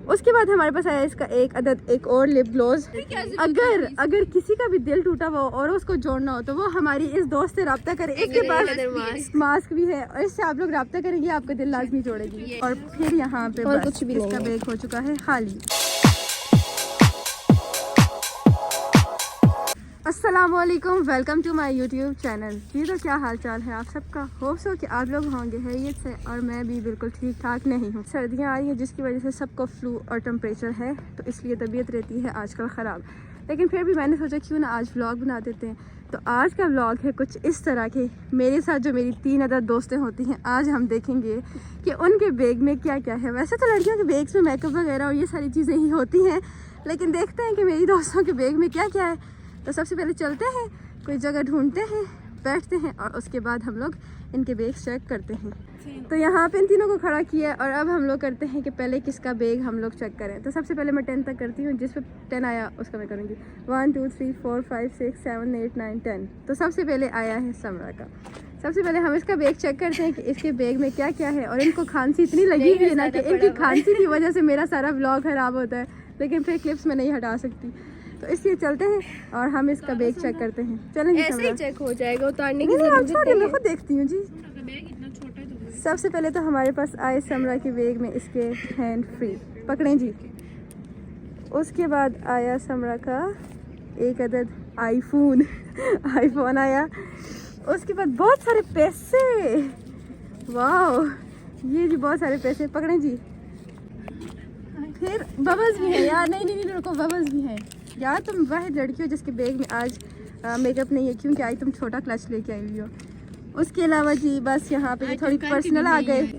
उसके बाद हमारे पास आया इसका एक और लिप ग्लोज। अगर किसी का भी दिल टूटा हुआ और उसको जोड़ना हो तो वो हमारी इस दोस्त से रब्ता करे। इसके पास मास्क भी है और इससे आप लोग रब्ता करेंगे आपका दिल लाजमी जोड़ेगी। और फिर यहाँ पे और कुछ भी इसका बैग हो चुका है खाली। अस्सलामुअलैकुम, welcome to my YouTube channel. जी तो क्या हाल चाल है आप सबका? होप सो कि आप लोग होंगे खैरियत से और मैं भी बिल्कुल ठीक ठाक नहीं हूँ। सर्दियाँ आ रही हैं जिसकी वजह से सबको फ्लू और टेम्परेचर है, तो इसलिए तबीयत रहती है आजकल ख़राब। लेकिन फिर भी मैंने सोचा क्यों ना आज व्लॉग बना देते हैं। तो आज का व्लॉग है कुछ इस तरह के। मेरे साथ जो मेरी 3 अदद दोस्तें होती हैं, आज हम देखेंगे कि उनके बैग में क्या क्या है। वैसे तो लड़कियों के बैग्स में मेकअप वगैरह और ये सारी चीज़ें ही होती हैं, लेकिन देखते हैं कि मेरी दोस्तों के बैग में क्या क्या है। तो सबसे पहले चलते हैं, कोई जगह ढूंढते हैं, बैठते हैं और उसके बाद हम लोग इनके बैग चेक करते हैं। तो यहाँ पे इन तीनों को खड़ा किया है और अब हम लोग करते हैं कि पहले किसका बैग हम लोग चेक करें। तो सबसे पहले मैं 10 तक करती हूँ, जिस पे 10 आया उसका मैं करूँगी। 1 2 3 4 5 6 7 8 9 10। तो सबसे पहले आया है समरा का। सबसे पहले हम इसका बैग चेक करते हैं कि इसके बैग में क्या क्या है। और इनको खांसी इतनी लगी हुई है ना कि इनकी खांसी की वजह से मेरा सारा व्लॉग खराब होता है, लेकिन फिर क्लिप्स में नहीं हटा सकती, तो इसलिए चलते हैं और हम इसका बैग चेक करते हैं। चलेंगे, ऐसे ही चेक हो जाएगा, उतारने की जरूरत जरूरत नहीं है। मैं खुद देखती हूँ जी। सबसे पहले तो हमारे पास आए समरा के बैग में इसके हैंड फ्री पकड़ें जी। उसके बाद आया समरा का एक अदद आईफोन आया। उसके बाद बहुत सारे पैसे, वाह ये जी बहुत सारे पैसे पकड़ें जी। फिर बबल्स भी है यार, नहीं रुको, बबल्स भी है यार। तुम वाहिद लड़की हो जिसके बैग में आज मेकअप नहीं है, क्योंकि आज तुम छोटा क्लच लेके आई हुई हो। उसके अलावा जी बस यहाँ पे थोड़ी पर्सनल आ गए।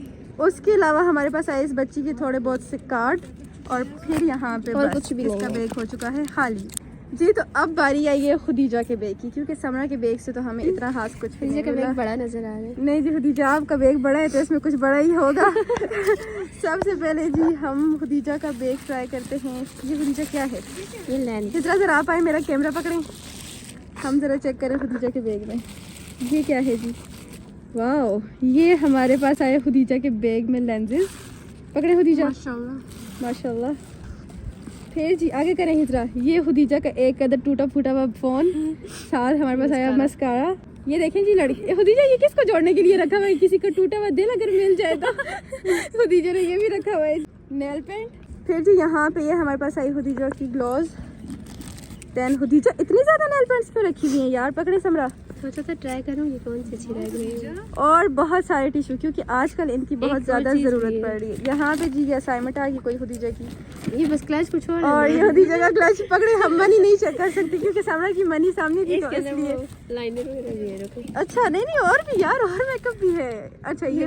उसके अलावा हमारे पास आए इस बच्ची के थोड़े बहुत से कार्ड और फिर यहाँ पे और बस कुछ भी इसका बैग हो चुका है खाली जी। तो अब बारी आई है खुदीजा के बैग की, क्योंकि समरा के बैग से तो हमें इतना खास कुछ भी नहीं मिला। बड़ा नजर आ रहा है। नहीं जी, खुदीजा आपका बैग बड़ा है तो इसमें कुछ बड़ा ही होगा। सबसे पहले जी हम खुदीजा का बैग ट्राई करते हैं। ये खुदीजा क्या है? ये लेंस। जितना जरा आप आए, मेरा कैमरा पकड़ें, हम जरा चेक करें खुदीजा के बैग में ये क्या है जी। वाह, ये हमारे पास आए खुदीजा के बैग में लेंसेज। पकड़े खुदीजा, माशाल्लाह। फिर जी आगे करें हिजरा। ये खुदीजा का एक अदर टूटा फूटा हुआ फोन, साथ हमारे पास आया मस्कारा। ये देखें जी लड़की खुदीजा, ये किसको जोड़ने के लिए रखा हुआ है? किसी को टूटा हुआ दिल अगर मिल जाए तो खुदीजा ने ये भी रखा हुआ है। Nail paint. फिर जी यहाँ पे ये हमारे पास आई खुदीजा की ग्लोव्स। देन खुदीजा इतनी ज्यादा नेल पेंट्स क्यों रखी हुई हैं यार? पकड़े समरा, सोचा था ट्राई करूंगी कौन सी अच्छी लग रही है। और बहुत सारे टिश्यू, क्योंकि आजकल इनकी बहुत ज्यादा जरूरत पड़ रही है। यहाँ पे जी असाइनमेंट आ गई कोई खुदीजा की। ये बस क्लच कुछ और ये खुदीजा का क्लच। पकड़े, हम मनी नहीं चेक कर सकते क्योंकि समरा की मनी सामने थी, तो इसलिए। लाइनर वगैरह भी है, रखो। अच्छा नहीं और भी यार, और मेकअप भी है। अच्छा ये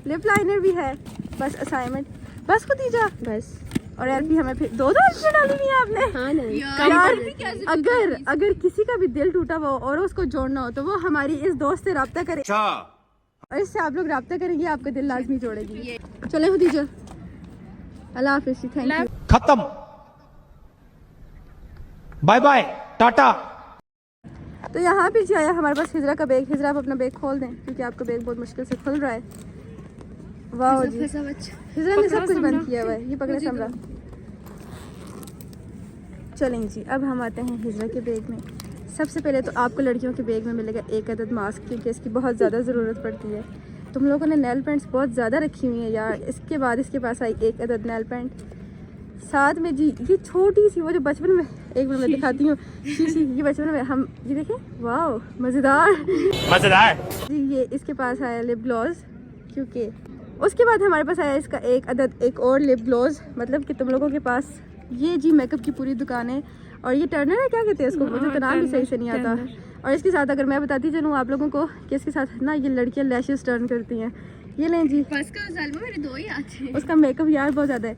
लिप लाइनर भी है। बस असाइनमेंट, बस खुदीजा बस। और एलपी हमें फिर 2 एलपी डाली हुई है आपने। हाँ ना यार अगर किसी का भी दिल टूटा हुआ और उसको जोड़ना हो तो वो हमारी इस दोस्त से रब्ता करे और इससे आप लोग रब्ता करेंगे आपका दिल लाजमी जोड़ेगी। चले खुदीजा, अल्लाह हाफिज़, थैंक यू। खत्म, बाय बाय, टाटा। तो यहाँ पे जी आया हमारे पास हिजरा का बैग। हिजरा आप अपना बैग खोल दें क्योंकि आपका बैग बहुत मुश्किल से खुल रहा है। वाह जी, हिजरा ने सब कुछ बंद किया हुआ है। ये पकड़े समरा। चलेंगे जी, अब हम आते हैं हिजरा के बैग में। सबसे पहले तो आपको लड़कियों के बैग में मिलेगा एक अदद मास्क, क्योंकि इसकी बहुत ज़्यादा ज़रूरत पड़ती है। तुम लोगों ने नेल पेंट्स बहुत ज़्यादा रखी हुई हैं यार। इसके बाद इसके पास आई एक अदद नेल पेंट। साथ में जी ये छोटी सी, वो जो बचपन में, एक मिनट में दिखाती हूँ, शीशी, ये बचपन में हम ये देखें, वाह मज़ेदार जी। ये इसके पास आया लिप ग्लोज, क्योंकि उसके बाद हमारे पास आया इसका एक और लिप ग्लोज। मतलब कि तुम लोगों के पास ये जी मेकअप की पूरी दुकान है। और ये टर्नर है, क्या कहते हैं इसको, मुझे तो नाम भी सही से नहीं आता। और इसके साथ अगर मैं बताती चलूँ आप लोगों को कि इसके साथ ना ये लड़कियां लैशेस टर्न करती हैं। ये लें जी, बस का साल में मेरे 2 ही आते हैं। उसका मेकअप यार बहुत ज़्यादा है।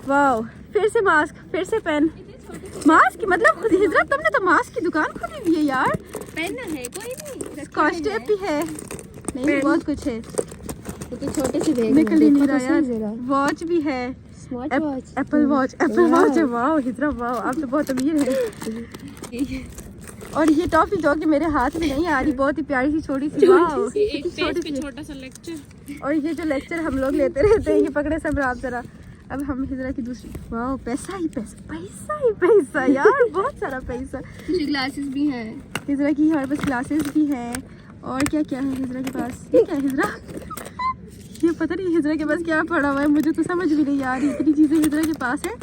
वाह, फिर से मास्क, फिर से पेन। मास्क मतलब खुद हिजरा तुमने तो मास्क की दुकान खोली हुई है यार। पेन है कोई नहीं, स्कॉच टेप भी है, नहीं बहुत कुछ है। तो छोटे से बैग निकल ही नहीं रहा यार। वॉच भी है, एप्पल वॉच है। वाह हिजरा, वाह आप तो बहुत अमीर है। और ये टॉफी जो कि मेरे हाथ में नहीं आ रही, बहुत ही प्यारी सी छोटी सी, वाह छोटी सी, छोटा सा लेक्चर। और ये जो लेक्चर हम लोग लेते रहते हैं, ये पकड़े सब आप जरा। अब हम हिजरा की दूसरी, वाह पैसा ही पैसा, पैसा ही पैसा यार, बहुत सारा पैसा। मुझे ग्लासेस भी हैं। हिजरा की हमारे पास क्लासेस भी हैं। और क्या क्या है हिजरा के पास? ये क्या है हिजरा? ये पता नहीं हिजरा के पास क्या पड़ा हुआ है, मुझे तो समझ भी नहीं आ रही, इतनी चीज़ें हिजरा के पास है।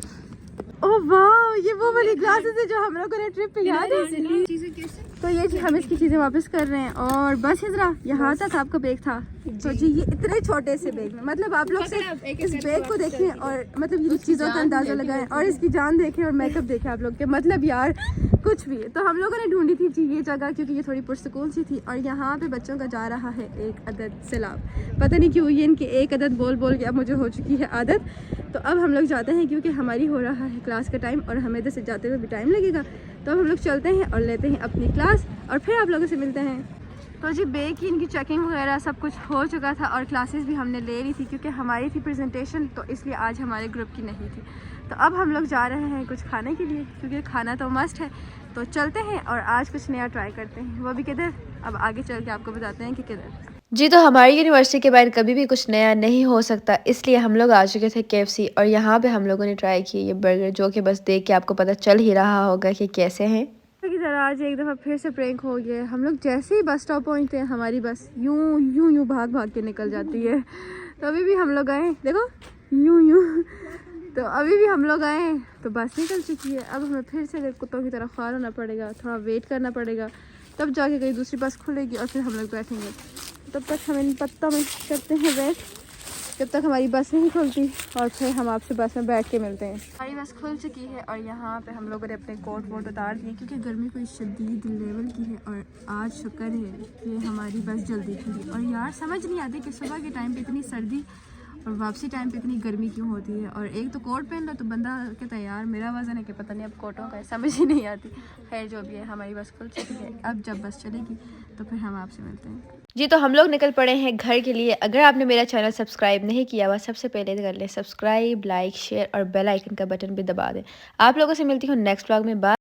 ओह वाह, ये वो वाली ग्लासेस है जो हम लोगों ने ट्रिप पे याद है। चीजें कैसे? तो ये जी हम इसकी चीज़ें वापस कर रहे हैं। और बस हिजरा यहाँ तक आपका बैग था। तो जी ये इतने छोटे से बैग में, मतलब आप लोग से इस बैग को देखें और मतलब ये चीज़ों का अंदाज़ा लगाएं और इसकी जान देखें और मेकअप देखें आप लोग के, मतलब यार कुछ भी। तो हम लोगों ने ढूंढी थी जी ये जगह, क्योंकि ये थोड़ी पुरसकून सी थी। और यहाँ पे बच्चों का जा रहा है एक अदद सैलाब, पता नहीं क्यों ये इनके एक अदद बोल बोल के अब मुझे हो चुकी है आदत। तो अब हम लोग जाते हैं क्योंकि हमारी हो रहा है क्लास का टाइम और हमें इधर से जाते हुए भी टाइम लगेगा। तो अब हम लोग चलते हैं और लेते हैं अपनी क्लास और फिर आप लोगों से मिलते हैं। तो जी बैग की इनकी चेकिंग वगैरह सब कुछ हो चुका था और क्लासेस भी हमने ले ली थी क्योंकि हमारी थी प्रेजेंटेशन, तो इसलिए आज हमारे ग्रुप की नहीं थी। तो अब हम लोग जा रहे हैं कुछ खाने के लिए क्योंकि खाना तो मस्ट है। तो चलते हैं और आज कुछ नया ट्राई करते हैं, वो भी किधर, अब आगे चल के आपको बताते हैं कि किधर। जी तो हमारी यूनिवर्सिटी के बाहर कभी भी कुछ नया नहीं हो सकता, इसलिए हम लोग आ चुके थे KFC और यहाँ पे हम लोगों ने ट्राई किए ये बर्गर, जो कि बस देख के आपको पता चल ही रहा होगा कि कैसे हैं। की तरह आज एक दफ़ा फिर से प्रैंक हो गया। हम लोग जैसे ही बस स्टॉप पहुँचते हैं हमारी बस यूं यूं यूं भाग भाग के निकल जाती है। तो अभी भी हम लोग आए, देखो यूं यूं, तो अभी भी हम लोग आए तो बस निकल चुकी है। अब हमें फिर से कुत्तों की तरह ख्याल होना पड़ेगा, थोड़ा वेट करना पड़ेगा, तब जाके कहीं दूसरी बस खुलेगी और फिर हम लोग बैठेंगे। तब तक हम इन पत्तों में करते हैं वेट, जब तक हमारी बस नहीं खुलती और फिर हम आपसे बस में बैठ के मिलते हैं। हमारी बस खुल चुकी है और यहाँ पे हम लोगों ने अपने कोट वोट उतार दिए क्योंकि गर्मी कोई शदीद लेवल की है। और आज शुक्र है कि हमारी बस जल्दी खुली। और यार समझ नहीं आती कि सुबह के टाइम पे इतनी सर्दी और वापसी टाइम पे इतनी गर्मी क्यों होती है। और एक तो कोट पहन लो तो बंदा कहता है यार मेरा वज़न है कि पता नहीं अब कोटों का है, समझ ही नहीं आती। खैर जो भी है, हमारी बस खुल चुकी है। अब जब बस चलेगी तो फिर हम आपसे मिलते हैं। जी तो हम लोग निकल पड़े हैं घर के लिए। अगर आपने मेरा चैनल सब्सक्राइब नहीं किया हुआ, सबसे पहले कर लें सब्सक्राइब, लाइक, शेयर और बेल आइकन का बटन भी दबा दें। आप लोगों से मिलती हूँ नेक्स्ट व्लॉग में। बाय।